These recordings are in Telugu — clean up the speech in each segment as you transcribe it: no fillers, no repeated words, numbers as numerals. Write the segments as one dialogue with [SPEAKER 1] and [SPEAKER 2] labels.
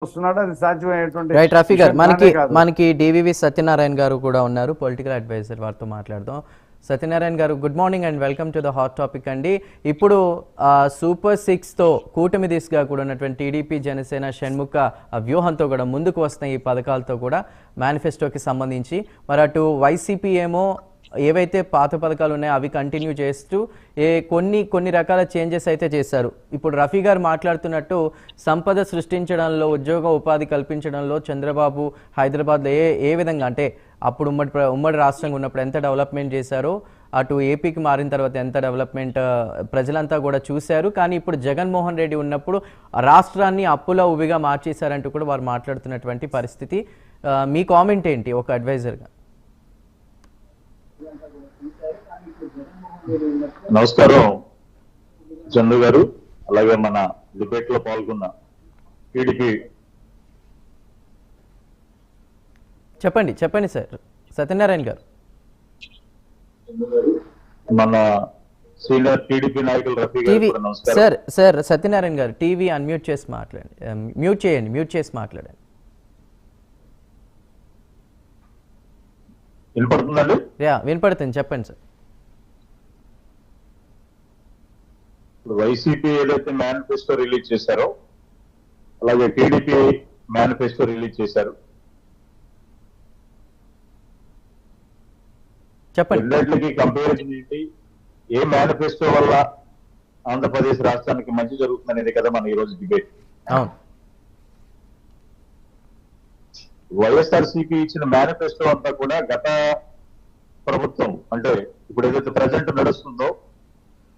[SPEAKER 1] వస్తున్నాడు, అది సాధ్యమయ్యేటువంటి
[SPEAKER 2] రైట్ రఫీ గారు,
[SPEAKER 1] విషయం
[SPEAKER 2] మనకి
[SPEAKER 1] కానే కాదు.
[SPEAKER 2] మనకి డివివి సత్యనారాయణ గారు కూడా ఉన్నారు, పొలిటికల్ అడ్వైజర్, వారితో మాట్లాడదాం. సత్యనారాయణ గారు, good morning and welcome to the hot topic అండి. ఇప్పుడు సూపర్ 6తో కూటమి దిశగా కూడా ఉన్నటువంటి టీడీపీ, జనసేన, షణ్ముఖ వ్యూహంతో కూడా ముందుకు వస్తున్న ఈ పథకాలతో కూడా మేనిఫెస్టోకి సంబంధించి, మరి అటు వైసీపీ ఏమో ఏవైతే పాత పథకాలు ఉన్నాయో అవి కంటిన్యూ చేస్తూ కొన్ని రకాల చేంజెస్ అయితే చేశారు. ఇప్పుడు రఫీ గారు మాట్లాడుతున్నట్టు సంపద సృష్టించడంలో, ఉద్యోగ ఉపాధి కల్పించడంలో చంద్రబాబు హైదరాబాద్లో ఏ విధంగా అంటే అప్పుడు ఉమ్మడి రాష్ట్రంగా ఉన్నప్పుడు ఎంత డెవలప్మెంట్ చేశారో, అటు ఏపీకి మారిన తర్వాత ఎంత డెవలప్మెంట్ ప్రజలంతా కూడా చూశారు. కానీ ఇప్పుడు జగన్మోహన్ రెడ్డి ఉన్నప్పుడు రాష్ట్రాన్ని అప్పుల ఉబిగా మార్చేశారంటూ కూడా వారు మాట్లాడుతున్నటువంటి పరిస్థితి. మీ కామెంట్ ఏంటి ఒక అడ్వైజర్గా?
[SPEAKER 3] నమస్కారం చంద్రు గారు, అలాగే మన డిబేట్ లో పాల్గొన్న టీడీపీ.
[SPEAKER 2] చెప్పండి సార్ సత్యనారాయణ గారు.
[SPEAKER 3] మన సీనియర్ టీడీపీ నాయకులు రఫీ గారు
[SPEAKER 2] టీవీ
[SPEAKER 3] కూడా నమస్కారం.
[SPEAKER 2] సార్ సత్యనారాయణ గారు, టీవీ అన్మ్యూట్ చేసి మాట్లాడండి, మ్యూట్ చేసి మాట్లాడండి.
[SPEAKER 3] వినపడుతుందండి?
[SPEAKER 2] వినపడుతుంది, చెప్పండి సార్.
[SPEAKER 3] వైసీపీ ఏదైతే మేనిఫెస్టో రిలీజ్ చేశారో, అలాగే టీడీపీ మేనిఫెస్టో రిలీజ్ చేశారు.
[SPEAKER 2] చెప్పండి.
[SPEAKER 3] రెండింటికి కంపారిజన్ ఏంటి, ఏ మేనిఫెస్టో వల్ల ఆంధ్రప్రదేశ్ రాష్ట్రానికి మంచి జరుగుతుందనేది కదా మన ఈ రోజు డిబేట్.
[SPEAKER 2] అవును.
[SPEAKER 3] వైఎస్ఆర్సీపీ ఇచ్చిన మేనిఫెస్టో అంతా కూడా గత ప్రభుత్వం, అంటే ఇప్పుడు ఏదైతే ప్రజెంట్ నడుస్తుందో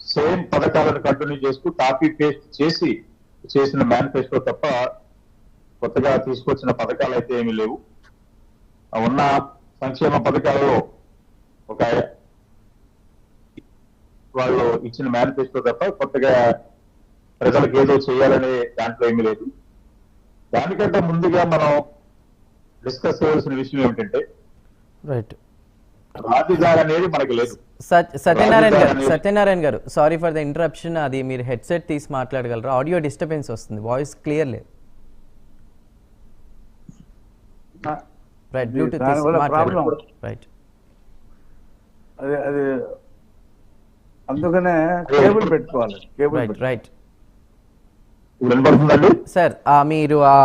[SPEAKER 3] సేమ్ పథకాలను కంటిన్యూ చేస్తూ కాపీ పేస్ట్ చేసి చేసిన మేనిఫెస్టో తప్ప కొత్తగా తీసుకొచ్చిన పథకాలు అయితే ఏమీ లేవు. ఉన్న సంక్షేమ పథకాలలో ఒక వాళ్ళు ఇచ్చిన మేనిఫెస్టో తప్ప కొత్తగా ప్రజలకు ఏదో చేయాలనే దాంట్లో ఏమీ లేదు. దానికంటే ముందుగా మనం డిస్కస్ చేయాల్సిన విషయం ఏమిటంటే,
[SPEAKER 2] రైట్,
[SPEAKER 3] రాజధాని అనేది మనకి లేదు.
[SPEAKER 2] సత్యనారాయణ గారు, సారీ ఫర్ ద ఇంటరప్షన్. అది మీరు హెడ్సెట్ తీసి మాట్లాడగలరా? ఆడియో డిస్టర్బెన్స్ వస్తుంది, వాయిస్ క్లియర్ లేదు. రైట్, బ్లూటూత్ తీసి మాట్లాడండి. రైట్,
[SPEAKER 1] అది అందుకనే కేబుల్ పెట్టుకోవాలి. Cable
[SPEAKER 2] right.
[SPEAKER 3] వినపడుతుందండి
[SPEAKER 2] సార్, మీరు ఆ